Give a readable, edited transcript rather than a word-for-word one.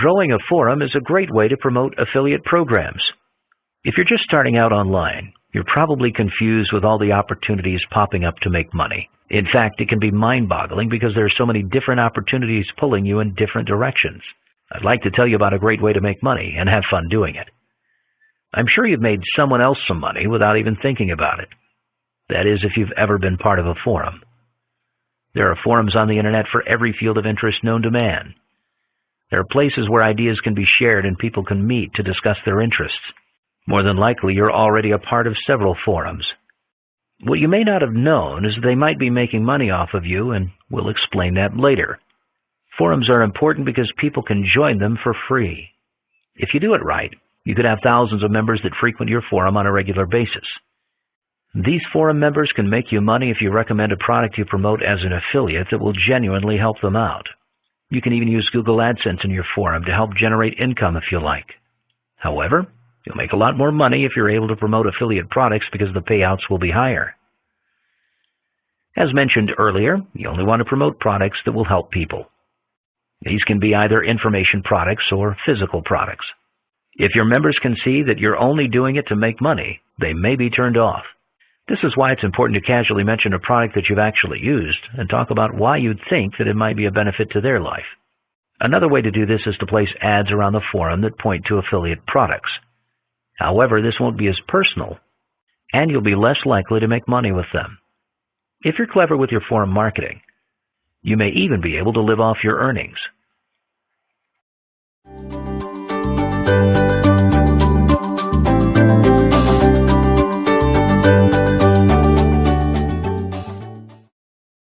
Growing a forum is a great way to promote affiliate programs. If you're just starting out online, you're probably confused with all the opportunities popping up to make money. In fact, it can be mind-boggling because there are so many different opportunities pulling you in different directions. I'd like to tell you about a great way to make money and have fun doing it. I'm sure you've made someone else some money without even thinking about it. That is, if you've ever been part of a forum. There are forums on the internet for every field of interest known to man. There are places where ideas can be shared and people can meet to discuss their interests. More than likely, you're already a part of several forums. What you may not have known is that they might be making money off of you, and we'll explain that later. Forums are important because people can join them for free. If you do it right, you could have thousands of members that frequent your forum on a regular basis. These forum members can make you money if you recommend a product you promote as an affiliate that will genuinely help them out. You can even use Google AdSense in your forum to help generate income if you like. However, you'll make a lot more money if you're able to promote affiliate products because the payouts will be higher. As mentioned earlier, you only want to promote products that will help people. These can be either information products or physical products. If your members can see that you're only doing it to make money, they may be turned off. This is why it's important to casually mention a product that you've actually used and talk about why you'd think that it might be a benefit to their life. Another way to do this is to place ads around the forum that point to affiliate products. However, this won't be as personal, and you'll be less likely to make money with them. If you're clever with your forum marketing, you may even be able to live off your earnings.